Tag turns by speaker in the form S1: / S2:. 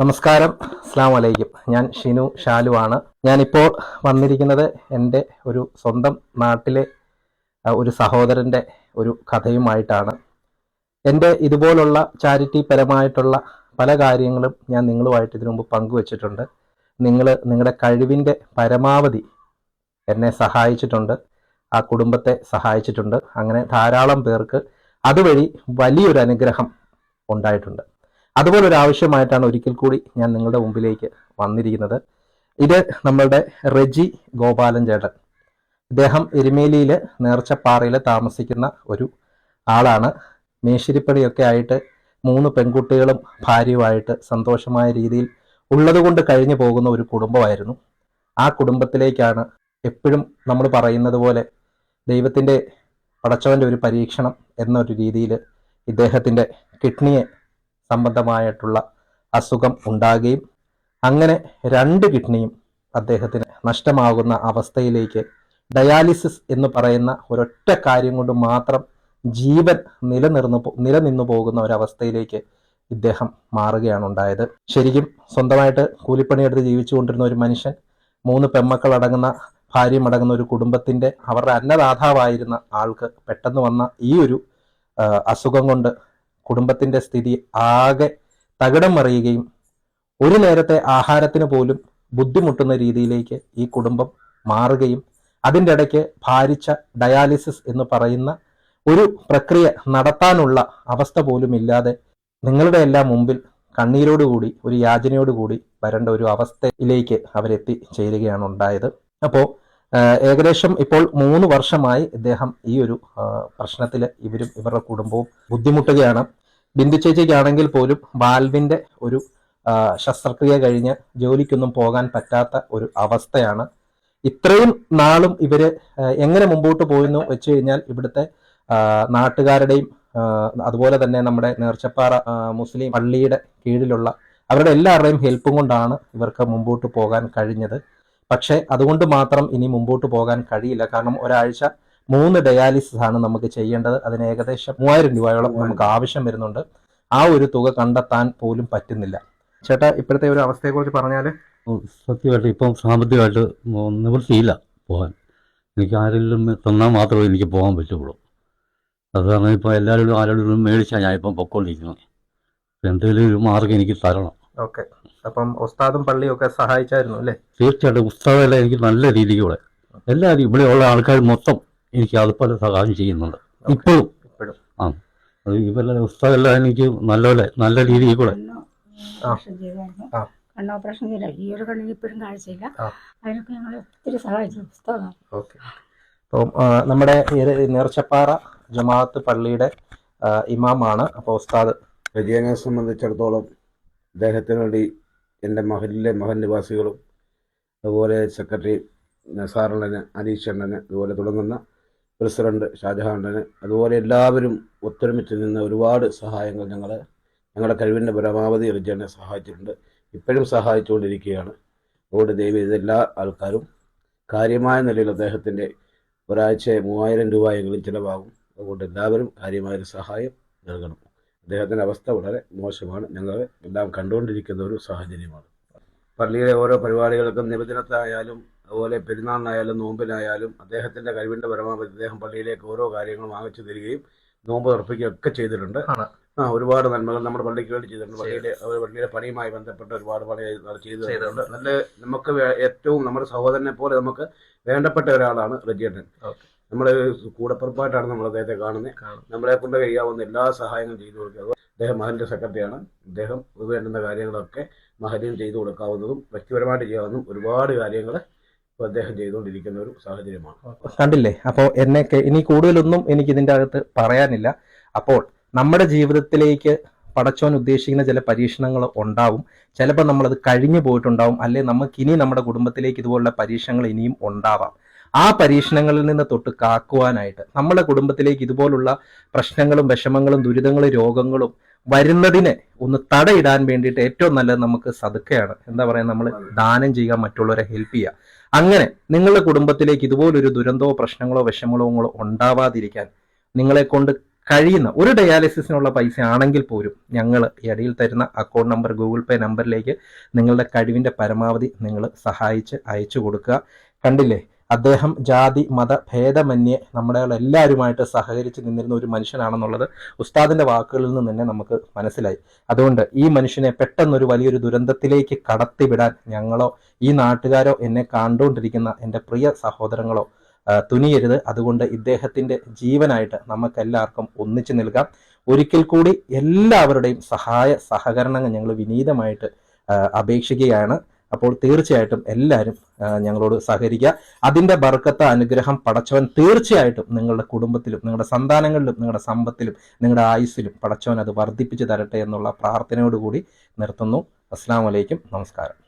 S1: നമസ്കാരം, അസ്സലാമു അലൈക്കും. ഞാൻ ഷിനു ഷാലുവാണ്. ഞാനിപ്പോൾ വന്നിരിക്കുന്നത് എൻ്റെ ഒരു സ്വന്തം നാട്ടിലെ ഒരു സഹോദരൻ്റെ ഒരു കഥയുമായിട്ടാണ്. എൻ്റെ ഇതുപോലുള്ള ചാരിറ്റി പരമായിട്ടുള്ള പല കാര്യങ്ങളും ഞാൻ നിങ്ങളുമായിട്ട് ഇതിനു മുമ്പ് പങ്കുവച്ചിട്ടുണ്ട്. നിങ്ങളുടെ കഴിവിൻ്റെ പരമാവധി എന്നെ സഹായിച്ചിട്ടുണ്ട്, ആ കുടുംബത്തെ സഹായിച്ചിട്ടുണ്ട്. അങ്ങനെ ധാരാളം പേർക്ക് അതുവഴി വലിയൊരു അനുഗ്രഹം ഉണ്ടായിട്ടുണ്ട്. അതുപോലൊരു ആവശ്യമായിട്ടാണ് ഒരിക്കൽ കൂടി ഞാൻ നിങ്ങളുടെ മുമ്പിലേക്ക് വന്നിരിക്കുന്നത്. ഇത് നമ്മളുടെ റെജി ഗോപാലൻ ചേട്ടൻ. ഇദ്ദേഹം എരുമേലിയിൽ നേർച്ചപ്പാറയിൽ താമസിക്കുന്ന ഒരു ആളാണ്. മേശിരിപ്പണിയൊക്കെ ആയിട്ട് 3 പെൺകുട്ടികളും ഭാര്യയുമായിട്ട് സന്തോഷമായ രീതിയിൽ ഉള്ളതുകൊണ്ട് കഴിഞ്ഞു പോകുന്ന ഒരു കുടുംബമായിരുന്നു. ആ കുടുംബത്തിലേക്കാണ് എപ്പോഴും നമ്മൾ പറയുന്നത് പോലെ ദൈവത്തിൻ്റെ പടച്ചവൻ്റെ ഒരു പരീക്ഷണം എന്നൊരു രീതിയിൽ ഇദ്ദേഹത്തിൻ്റെ കിഡ്നിയെ സംബന്ധമായിട്ടുള്ള അസുഖം ഉണ്ടാകുകയും അങ്ങനെ 2 കിഡ്നിയും അദ്ദേഹത്തിന് നഷ്ടമാകുന്ന അവസ്ഥയിലേക്ക്, ഡയാലിസിസ് എന്ന് പറയുന്ന ഒരൊറ്റ കാര്യം കൊണ്ട് മാത്രം ജീവൻ നിലനിന്നു പോകുന്ന ഒരവസ്ഥയിലേക്ക് ഇദ്ദേഹം മാറുകയാണ് ഉണ്ടായത്. ശരിക്കും സ്വന്തമായിട്ട് കൂലിപ്പണിയെടുത്ത് ജീവിച്ചു കൊണ്ടിരുന്ന ഒരു മനുഷ്യൻ, 3 പെൺമക്കൾ അടങ്ങുന്ന ഭാര്യയും അടങ്ങുന്ന ഒരു കുടുംബത്തിൻ്റെ അവരുടെ അന്നദാതാവായിരുന്ന ആൾക്ക് പെട്ടെന്ന് വന്ന ഈ ഒരു അസുഖം കൊണ്ട് കുടുംബത്തിൻ്റെ സ്ഥിതി ആകെ തകിടം മറിയുകയും ഒരു നേരത്തെ ആഹാരത്തിന് പോലും ബുദ്ധിമുട്ടുന്ന രീതിയിലേക്ക് ഈ കുടുംബം മാറുകയും അതിൻ്റെ ഇടയ്ക്ക് ഭാരിച്ച ഡയാലിസിസ് എന്ന് പറയുന്ന ഒരു പ്രക്രിയ നടത്താനുള്ള അവസ്ഥ പോലും ഇല്ലാതെ നിങ്ങളുടെ എല്ലാം മുമ്പിൽ കണ്ണീരോടുകൂടി ഒരു യാചനയോടുകൂടി വരേണ്ട ഒരു അവസ്ഥയിലേക്ക് അവരെത്തി ചേരുകയാണ് ഉണ്ടായത്. അപ്പോൾ ഏകദേശം ഇപ്പോൾ 3 വർഷമായി ഇദ്ദേഹം ഈ ഒരു പ്രശ്നത്തിൽ ഇവരുടെ കുടുംബവും ബുദ്ധിമുട്ടുകയാണ്. ബിന്ദു ചേച്ചിക്കാണെങ്കിൽ പോലും വാൽവിന്റെ ഒരു ശസ്ത്രക്രിയ കഴിഞ്ഞ് ജോലിക്കൊന്നും പോകാൻ പറ്റാത്ത ഒരു അവസ്ഥയാണ്. ഇത്രയും നാളും ഇവര് എങ്ങനെ മുമ്പോട്ട് പോയെന്ന് വെച്ച് കഴിഞ്ഞാൽ ഇവിടുത്തെ നാട്ടുകാരുടെയും അതുപോലെ തന്നെ നമ്മുടെ നേർച്ചപ്പാറ മുസ്ലിം പള്ളിയുടെ കീഴിലുള്ള അവരുടെ എല്ലാവരുടെയും ഹെൽപ്പും കൊണ്ടാണ് ഇവർക്ക് മുമ്പോട്ട് പോകാൻ കഴിഞ്ഞത്. പക്ഷെ അതുകൊണ്ട് മാത്രം ഇനി മുമ്പോട്ട് പോകാൻ കഴിയില്ല. കാരണം ഒരാഴ്ച 3 ഡയാലിസിസ് ആണ് നമുക്ക് ചെയ്യേണ്ടത്. അതിന് ഏകദേശം 3000 രൂപയോളം നമുക്ക് ആവശ്യം വരുന്നുണ്ട്. ആ ഒരു തുക കണ്ടെത്താൻ പോലും പറ്റുന്നില്ല. ചേട്ടാ, ഇപ്പോഴത്തെ ഒരു അവസ്ഥയെക്കുറിച്ച് പറഞ്ഞാല്.
S2: സത്യമായിട്ട് ഇപ്പം സാമ്പത്തികമായിട്ട് നിവൃത്തിയില്ല പോകാൻ. എനിക്ക് ആരെങ്കിലും തന്നാൽ മാത്രമേ എനിക്ക് പോകാൻ പറ്റുള്ളൂ. അത് കാരണം ഇപ്പം ആരോടും മേടിച്ചാൽ ഞാൻ ഇപ്പം പൊക്കോണ്ടിരിക്കുന്നത്. എന്തെങ്കിലും ഒരു മാർഗം എനിക്ക് തരണം.
S1: ഓക്കെ, അപ്പം ഉസ്താദും പള്ളിയും ഒക്കെ സഹായിച്ചായിരുന്നു അല്ലേ?
S2: തീർച്ചയായിട്ടും ഉസ്താദെല്ലാം എനിക്ക് നല്ല രീതിയിലൂടെ എല്ലാവരും ഇവിടെയുള്ള ആൾക്കാർ മൊത്തം എനിക്ക് അതുപോലെ സഹായം ചെയ്യുന്നുണ്ട് ഇപ്പോഴും. ആ, അത് ഇവരെല്ലാം ഉസ്താദെല്ലാം എനിക്ക് നല്ല രീതിയിൽ കൂടെ.
S3: കണ്ണോപ്പറേഷൻ ചെയ്യില്ല, ഈ ഒരു കണ്ണിന് ഇപ്പോഴും കാഴ്ചയില്ല. അതിനൊക്കെ ഞങ്ങൾ ഒത്തിരി സഹായിച്ചു പുസ്തകം.
S1: ഓക്കെ, അപ്പം നമ്മുടെ നേർച്ചപ്പാറ ജമാഅത്ത് പള്ളിയുടെ ഇമാമാണ്. അപ്പോൾ ഉസ്താദ്
S4: റജിയനെ സംബന്ധിച്ചിടത്തോളം അദ്ദേഹത്തിന് വേണ്ടി എൻ്റെ മഹൻ നിവാസികളും അതുപോലെ സെക്രട്ടറി നസാറണ്ണന്, അനീഷണ്ണന്, അതുപോലെ തുടങ്ങുന്ന പ്രസിഡന്റ് ഷാജഹാണ്ണന്, അതുപോലെ എല്ലാവരും ഒത്തൊരുമിച്ച് നിന്ന് ഒരുപാട് സഹായങ്ങൾ ഞങ്ങളുടെ കഴിവിൻ്റെ പരമാവധി റജിയനെ സഹായിച്ചിട്ടുണ്ട്, ഇപ്പോഴും സഹായിച്ചുകൊണ്ടിരിക്കുകയാണ്. അതുകൊണ്ട് ദൈവം ഇതെല്ലാ ആൾക്കാരും കാര്യമായ നിലയിൽ അദ്ദേഹത്തിൻ്റെ ഒരാഴ്ച 3000 രൂപയെങ്കിലും ചിലവാകും. അതുകൊണ്ട് എല്ലാവരും കാര്യമായൊരു സഹായം നൽകണം. അദ്ദേഹത്തിൻ്റെ അവസ്ഥ വളരെ മോശമാണ്. ഞങ്ങൾ എല്ലാം കണ്ടുകൊണ്ടിരിക്കുന്ന ഒരു സാഹചര്യമാണ്. പള്ളിയിലെ ഓരോ പരിപാടികൾക്കും നിബന്ധനത്തായാലും അതുപോലെ പെരുന്നാളിനായാലും നോമ്പിനായാലും അദ്ദേഹത്തിൻ്റെ കഴിവിൻ്റെ പരമാവധി അദ്ദേഹം പള്ളിയിലേക്ക് ഓരോ കാര്യങ്ങൾ വാങ്ങിച്ചു തരികയും നോമ്പ് ഉറപ്പിക്കുകയൊക്കെ ചെയ്തിട്ടുണ്ട്. ഒരുപാട് നന്മകൾ നമ്മുടെ പള്ളിക്ക് വേണ്ടി ചെയ്തിട്ടുണ്ട്. പള്ളിയിലെ പണിയുമായി ബന്ധപ്പെട്ട ഒരുപാട് പണി ചെയ്തു തരുന്നുണ്ട്. നല്ല നമുക്ക് ഏറ്റവും നമ്മുടെ സഹോദരനെ പോലെ നമുക്ക് വേണ്ടപ്പെട്ട ഒരാളാണ് റജിയേട്ടൻ. നമ്മൾ കൂടപ്പുറപ്പായിട്ടാണ് നമ്മൾ അദ്ദേഹത്തെ കാണുന്നത്. നമ്മളെ കൊണ്ട് കഴിയാവുന്ന എല്ലാ സഹായങ്ങളും ചെയ്തു കൊടുക്കുക. അദ്ദേഹം മഹലിന്റെ സെക്രട്ടറിയാണ്. അദ്ദേഹം വേണ്ടുന്ന കാര്യങ്ങളൊക്കെ മഹലിന് ചെയ്തു കൊടുക്കാവുന്നതും വ്യക്തിപരമായിട്ട് ചെയ്യാവുന്നതും ഒരുപാട് കാര്യങ്ങൾ ഇപ്പോൾ അദ്ദേഹം ചെയ്തുകൊണ്ടിരിക്കുന്ന ഒരു സാഹചര്യമാണ്.
S1: കണ്ടില്ലേ? അപ്പോൾ ഇനി കൂടുതലൊന്നും എനിക്ക് ഇതിൻ്റെ അകത്ത് പറയാനില്ല. അപ്പോൾ നമ്മുടെ ജീവിതത്തിലേക്ക് പടച്ചോൻ ഉദ്ദേശിക്കുന്ന ചില പരീക്ഷണങ്ങൾ ഉണ്ടാവും. ചിലപ്പോൾ നമ്മളത് കഴിഞ്ഞു പോയിട്ടുണ്ടാവും, അല്ലെങ്കിൽ നമുക്കിനി നമ്മുടെ കുടുംബത്തിലേക്ക് ഇതുപോലുള്ള പരീക്ഷണങ്ങൾ ഇനിയും ഉണ്ടാവാം. ആ പരീക്ഷണങ്ങളിൽ നിന്ന് തൊട്ട് കാക്കുവാനായിട്ട് നമ്മുടെ കുടുംബത്തിലേക്ക് ഇതുപോലുള്ള പ്രശ്നങ്ങളും വിഷമങ്ങളും ദുരിതങ്ങളും രോഗങ്ങളും വരുന്നതിനെ ഒന്ന് തടയിടാൻ വേണ്ടിയിട്ട് ഏറ്റവും നല്ലത് നമുക്ക് സദക്കയാണ്. എന്താ പറയുക, നമ്മൾ ദാനം ചെയ്യുക, മറ്റുള്ളവരെ ഹെൽപ്പ് ചെയ്യുക. അങ്ങനെ നിങ്ങളുടെ കുടുംബത്തിലേക്ക് ഇതുപോലൊരു ദുരന്തമോ പ്രശ്നങ്ങളോ വിഷമങ്ങളോ ഉണ്ടാവാതിരിക്കാൻ നിങ്ങളെ കൊണ്ട് കഴിയുന്ന ഒരു ഡയാലിസിസിനുള്ള പൈസ ആണെങ്കിൽ പോലും ഞങ്ങൾ ഈ അടിയിൽ തരുന്ന അക്കൗണ്ട് നമ്പർ, ഗൂഗിൾ പേ നമ്പറിലേക്ക് നിങ്ങളുടെ കഴിവിൻ്റെ പരമാവധി നിങ്ങൾ സഹായിച്ച് അയച്ചു കൊടുക്കുക. കണ്ടില്ലേ, അദ്ദേഹം ജാതി മത ഭേദമന്യേ നമ്മുടെ എല്ലാവരുമായിട്ട് സഹകരിച്ച് നിന്നിരുന്ന ഒരു മനുഷ്യനാണെന്നുള്ളത് ഉസ്താദിന്റെ വാക്കുകളിൽ നിന്ന് തന്നെ നമുക്ക് മനസ്സിലായി. അതുകൊണ്ട് ഈ മനുഷ്യനെ പെട്ടെന്നൊരു വലിയൊരു ദുരന്തത്തിലേക്ക് കടത്തിവിടാൻ ഞങ്ങളോ ഈ നാട്ടുകാരോ എന്നെ കണ്ടുകൊണ്ടിരിക്കുന്ന എൻ്റെ പ്രിയ സഹോദരങ്ങളോ തുനിയരുത്. അതുകൊണ്ട് ഇദ്ദേഹത്തിന്റെ ജീവനായിട്ട് നമുക്കെല്ലാവർക്കും ഒന്നിച്ചു നിൽക്കാം. ഒരിക്കൽ കൂടി എല്ലാവരുടെയും സഹായ സഹകരണങ്ങൾ ഞങ്ങൾ വിനീതമായിട്ട് അപേക്ഷിക്കുകയാണ്. അപ്പോൾ തീർച്ചയായിട്ടും എല്ലാവരും ഞങ്ങളോട് സഹകരിക്കുക. അതിൻ്റെ ബർക്കത്ത്, അനുഗ്രഹം പടച്ചവൻ തീർച്ചയായിട്ടും നിങ്ങളുടെ കുടുംബത്തിലും നിങ്ങളുടെ സന്താനങ്ങളിലും നിങ്ങളുടെ സമ്പത്തിലും നിങ്ങളുടെ ആയുസ്സിലും പടച്ചവൻ അത് വർദ്ധിപ്പിച്ചു തരട്ടെ എന്നുള്ള പ്രാർത്ഥനയോടുകൂടി നിർത്തുന്നു. അസ്സലാമു അലൈക്കും. നമസ്കാരം.